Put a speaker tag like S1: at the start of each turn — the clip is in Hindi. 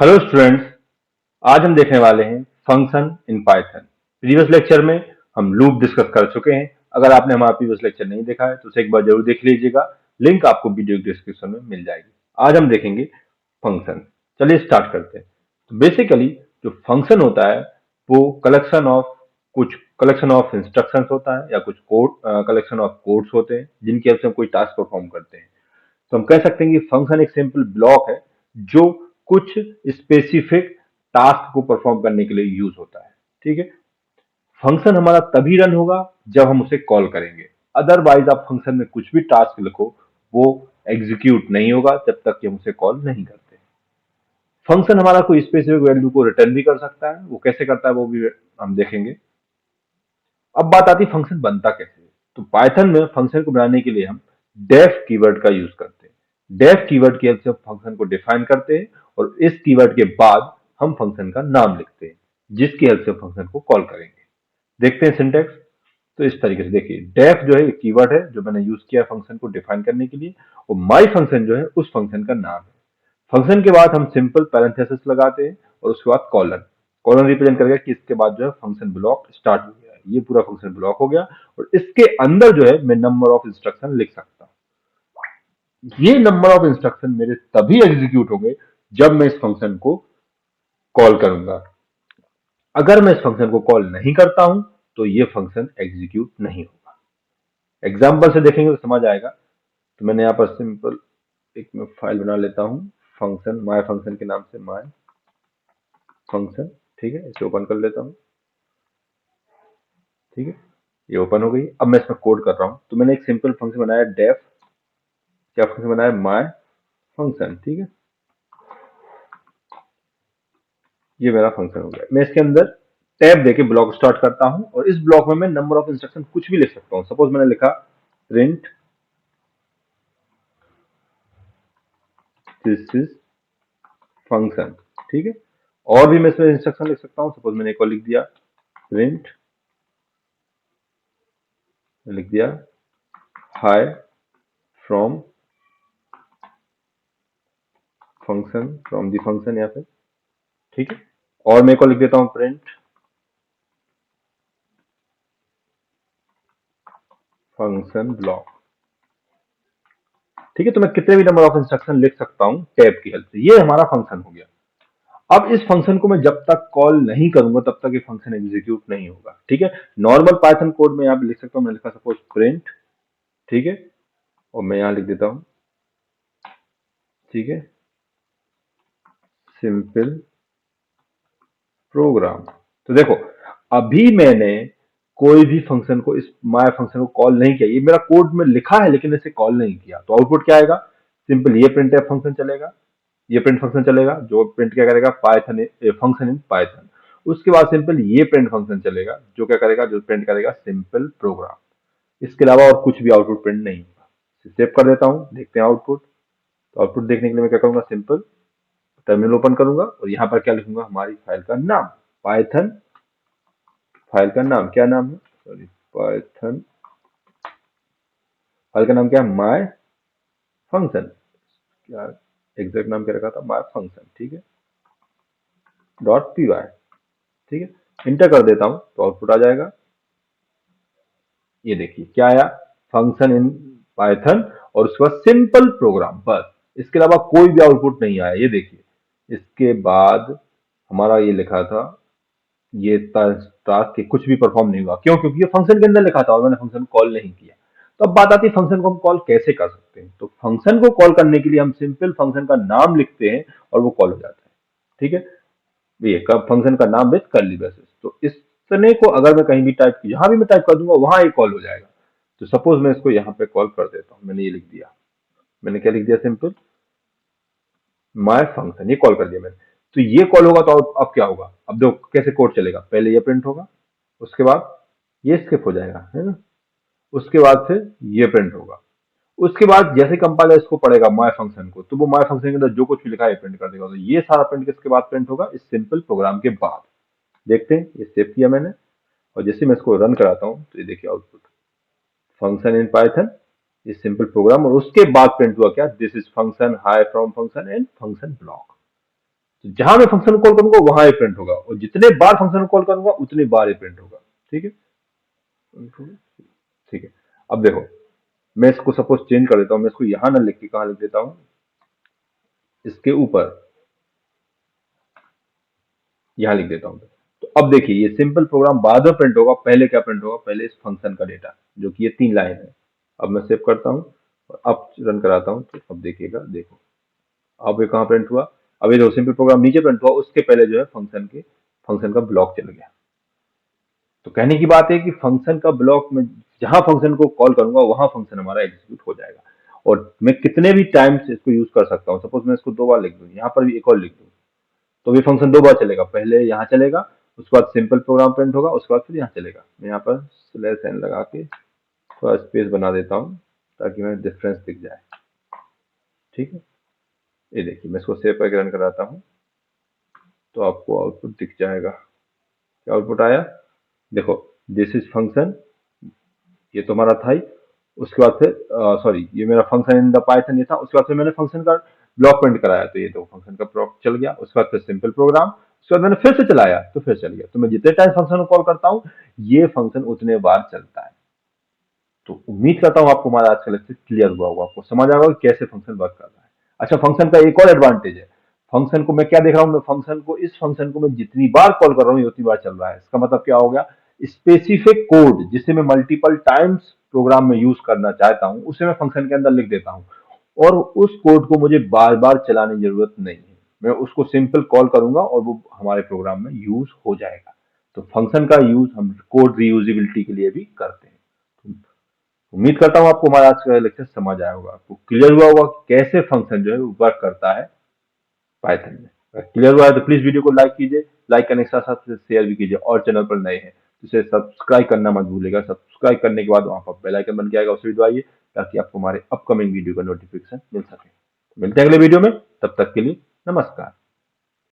S1: Hello students. आज हम देखने वाले हैं function in Python. Previous lecture में हम लूप डिस्कस कर चुके हैं। अगर आपने हमारा प्रीवियस लेक्चर नहीं देखा है तो उसे एक बार जरूर देख लीजिएगा। लिंक आपको वीडियो डिस्क्रिप्शन में मिल जाएगी। आज हम देखेंगे फंक्शन। चलिए स्टार्ट करते हैं। तो बेसिकली जो फंक्शन होता है वो कलेक्शन ऑफ इंस्ट्रक्शंस होता है या कुछ कोड कलेक्शन ऑफ कोड्स होते हैं जिनकी हेल्प से हम कोई टास्क परफॉर्म करते हैं। तो हम कह सकते हैं कि फंक्शन एक सिंपल ब्लॉक है जो कुछ स्पेसिफिक टास्क को परफॉर्म करने के लिए यूज होता है। ठीक है। फंक्शन हमारा तभी रन होगा जब हम उसे कॉल करेंगे। अदरवाइज आप फंक्शन में कुछ भी टास्क लिखो वो एग्जीक्यूट नहीं होगा जब तक कि हम उसे कॉल नहीं करते। फंक्शन हमारा कोई स्पेसिफिक वैल्यू को रिटर्न भी कर सकता है। वो कैसे करता है वो भी हम देखेंगे। अब बात आती है फंक्शन बनता कैसे है। तो पाइथन में फंक्शन को बनाने के लिए हम डेफ कीवर्ड का यूज करते हैं। डेफ कीवर्ड की हेल्प से हम फंक्शन को डिफाइन करते हैं और इस कीवर्ड के बाद हम फंक्शन का नाम लिखते हैं जिसकी हेल्प से फंक्शन को कॉल करेंगे। देखते हैं सिंटेक्स। तो इस तरीके से देखिए, डेफ जो है एक कीवर्ड है जो मैंने यूज किया फंक्शन को डिफाइन करने के लिए, और माई फंक्शन जो है उस फंक्शन का नाम है। फंक्शन के बाद हम सिंपल पैरेंथेसिस लगाते हैं और उसके बाद कॉलन। कॉलन रिप्रेजेंट करेगा कि इसके बाद जो है फंक्शन ब्लॉक स्टार्ट हो गया है, ये पूरा फंक्शन ब्लॉक हो गया। और इसके अंदर जो है मैं नंबर ऑफ इंस्ट्रक्शन लिख सकता हूं। ये नंबर ऑफ इंस्ट्रक्शन मेरे तभी एग्जीक्यूट होंगे जब मैं इस फंक्शन को कॉल करूंगा। अगर मैं इस फंक्शन को कॉल नहीं करता हूं तो ये फंक्शन एग्जीक्यूट नहीं होगा। एग्जाम्पल से देखेंगे तो समझ आएगा। तो मैंने यहाँ पर सिंपल एक मैं फाइल बना लेता हूं, फंक्शन माय फंक्शन के नाम से माय फंक्शन। ठीक है, इसे ओपन कर लेता हूं। ठीक है, ये ओपन हो गई। अब मैं इसमें कोड कर रहा हूं। तो मैंने एक सिंपल फंक्शन बनाया डेफ, क्या फंक्शन बनाया, माय फंक्शन। ठीक है, ये मेरा फंक्शन हो गया। मैं इसके अंदर टैब देके ब्लॉक स्टार्ट करता हूं और इस ब्लॉक में मैं नंबर ऑफ इंस्ट्रक्शन कुछ भी लिख सकता हूं। सपोज मैंने लिखा प्रिंट दिस इज फंक्शन। ठीक है, और भी मैं इसमें इंस्ट्रक्शन लिख सकता हूं। सपोज मैंने एक और लिख दिया प्रिंट, लिख दिया high from function, from the function यहाँ पे। ठीक है, और मैं को लिख देता हूं प्रिंट फंक्शन ब्लॉक। ठीक है, तो मैं कितने भी नंबर ऑफ इंस्ट्रक्शन लिख सकता हूं टैब की हेल्प से। ये हमारा फंक्शन हो गया। अब इस फंक्शन को मैं जब तक कॉल नहीं करूंगा तब तक ये फंक्शन एग्जीक्यूट नहीं होगा। ठीक है, नॉर्मल पाइथन कोड में यहाँ पे लिख सकता हूं। मैंने लिखा सपोज प्रिंट, ठीक है, और मैं यहां लिख देता हूं, ठीक है, सिंपल प्रोग्राम। तो देखो, अभी मैंने कोई भी फंक्शन को, इस माय फंक्शन को कॉल नहीं किया। ये मेरा कोड में लिखा है लेकिन इसे कॉल नहीं किया। तो आउटपुट क्या आएगा, सिंपल ये प्रिंट फंक्शन चलेगा, ये प्रिंट फंक्शन चलेगा जो प्रिंट क्या करेगा, पाइथन फंक्शन इन पाइथन। उसके बाद सिंपल ये प्रिंट फंक्शन चलेगा जो क्या करेगा, जो प्रिंट करेगा सिंपल प्रोग्राम। इसके अलावा और कुछ भी आउटपुट प्रिंट नहीं होगा। सेव कर देता हूं, देखते हैं आउटपुट। तो आउटपुट देखने के लिए मैं क्या करूंगा, सिंपल टर्मिनल ओपन करूंगा और यहां पर क्या लिखूंगा, हमारी फाइल का नाम पाइथन। फाइल का नाम क्या नाम है, सॉरी, पाइथन। फाइल का नाम क्या है, माय फंक्शन। क्या एग्जैक्ट नाम क्या रखा था, माय फंक्शन। ठीक है, डॉट पी वाई। ठीक है, इंटर कर देता हूं तो आउटपुट आ जाएगा। ये देखिए क्या आया, फंक्शन इन पाइथन और उसके बाद सिंपल प्रोग्राम, बस। इसके अलावा कोई भी आउटपुट नहीं आया। ये देखिए, इसके बाद हमारा ये लिखा था, ये टास्क के कुछ भी परफॉर्म नहीं हुआ। क्यों, क्योंकि ये फंक्शन के अंदर लिखा था और मैंने फंक्शन कॉल नहीं किया। तो अब बात आती है फंक्शन को हम कॉल कैसे कर सकते हैं। तो फंक्शन को कॉल करने के लिए हम सिंपल फंक्शन का नाम लिखते हैं और वो कॉल हो जाता है। ठीक है, ये कब फंक्शन का नाम विथ कर्ली ब्रेसेस। तो इसने को अगर मैं कहीं भी टाइप की, जहां भी मैं टाइप कर दूंगा वहां ये कॉल हो जाएगा। तो सपोज मैं इसको यहाँ पे कॉल कर देता हूँ। मैंने ये लिख दिया, मैंने क्या लिख दिया, सिंपल माय फंक्शन, ये कॉल कर दिया मैंने। तो ये कॉल होगा तो अब क्या होगा, अब देखो कैसे कोड चलेगा। पहले ये प्रिंट होगा, उसके बाद ये स्किप हो जाएगा, है ना, उसके बाद फिर ये प्रिंट होगा। उसके बाद जैसे कंपाइलर इसको पढ़ेगा माय फंक्शन को, तो वो माय फंक्शन के अंदर जो कुछ भी लिखा है प्रिंट कर देगा। तो ये सारा प्रिंट किसके बाद प्रिंट होगा, इस सिंपल प्रोग्राम के बाद। देखते हैं, ये सेव किया मैंने और जैसे मैं इसको रन कराता हूं तो ये देखिए आउटपुट, फंक्शन इन पाइथन, ये सिंपल प्रोग्राम, और उसके बाद प्रिंट हुआ क्या, this is function high from function and function block. तो जहां मैं फंक्शन कॉल करूंगा वहां ये प्रिंट होगा, और जितने बार फंक्शन कॉल करूंगा उतनी बार ये प्रिंट होगा। ठीक है, ठीक है। अब देखो, मैं इसको सपोज चेंज कर देता हूं, मैं इसको यहां ना लिख के कहां लिख देता हूं, इसके ऊपर यहां लिख देता हूं। तो अब देखिए ये सिंपल प्रोग्राम बाद में प्रिंट होगा, पहले क्या प्रिंट होगा, पहले इस फंक्शन का डेटा, जो कि ये 3 लाइन है। अब मैं सेव करता हूं और अब रन कराता हूं, तो अब देखिएगा, देखो अब ये कहां प्रिंट हुआ। अब ये जो सिंपल प्रोग्राम नीचे प्रिंट हुआ, उसके पहले जो है फंक्शन का ब्लॉक चल गया। तो कहने की बात है कि फंक्शन का ब्लॉक में जहां फंक्शन को कॉल करूंगा वहां फंक्शन हमारा एग्जीक्यूट हो जाएगा। और मैं कितने भी टाइम्स इसको यूज कर सकता हूं, सपोज मैं इसको 2 बार लिख दूं, यहाँ पर भी एक और लिख दूं, तो भी फंक्शन 2 बार चलेगा। पहले यहाँ चलेगा, उसके बाद सिंपल प्रोग्राम प्रिंट होगा, उसके बाद फिर यहाँ चलेगा। मैं यहाँ पर स्लैश एन लगा के थोड़ा स्पेस बना देता हूँ ताकि हमें डिफरेंस दिख जाए। ठीक है, ये देखिए मैं इसको सेव करके रन कराता हूँ तो आपको आउटपुट दिख जाएगा। क्या आउटपुट आया, देखो, दिस इज फंक्शन, ये तो हमारा था ही। उसके बाद फिर सॉरी, ये मेरा फंक्शन इन द पाइथन ये था। उसके बाद फिर मैंने फंक्शन का ब्लॉक प्रिंट कराया, तो ये तो फंक्शन का ब्लॉक चल गया। उसके बाद फिर सिंपल प्रोग्राम, उसके बाद मैंने फिर से चलाया तो फिर चल गया। तो मैं जितने टाइम फंक्शन को कॉल करता हूँ ये फंक्शन उतने बार चलता है। तो उम्मीद करता हूँ आपको हमारा आज का लेक्चर क्लियर हुआ होगा, आपको समझ आ होगा कि कैसे फंक्शन वर्क कर रहा है। अच्छा, फंक्शन का एक और एडवांटेज है, फंक्शन को मैं क्या देख रहा हूँ, मैं फंक्शन को, इस फंक्शन को मैं जितनी बार कॉल कर रहा हूँ उतनी बार चल रहा है। इसका मतलब क्या हो गया, स्पेसिफिक कोड जिसे मैं मल्टीपल टाइम्स प्रोग्राम में यूज करना चाहता हूँ उसे मैं फंक्शन के अंदर लिख देता हूँ, और उस कोड को मुझे बार बार चलाने की जरूरत नहीं है। मैं उसको सिंपल कॉल करूंगा और वो हमारे प्रोग्राम में यूज हो जाएगा। तो फंक्शन का यूज हम कोड रीयूजेबिलिटी के लिए भी करते हैं। उम्मीद करता हूँ आपको हमारा आज का लेक्चर समझ आया होगा, आपको क्लियर हुआ होगा कि कैसे फंक्शन जो है वो वर्क करता है पाइथन में। अगर क्लियर हुआ है तो प्लीज वीडियो को लाइक कीजिए, लाइक करने के साथ साथ शेयर भी कीजिए, और चैनल पर नए हैं तो इसे सब्सक्राइब करना मत भूलिएगा। सब्सक्राइब करने के बाद वहां पर बेल आइकन बन के आएगा, उसे भी दबाइए ताकि आपको हमारे अपकमिंग वीडियो का नोटिफिकेशन मिल सके। मिलते हैं अगले वीडियो में, तब तक के लिए नमस्कार।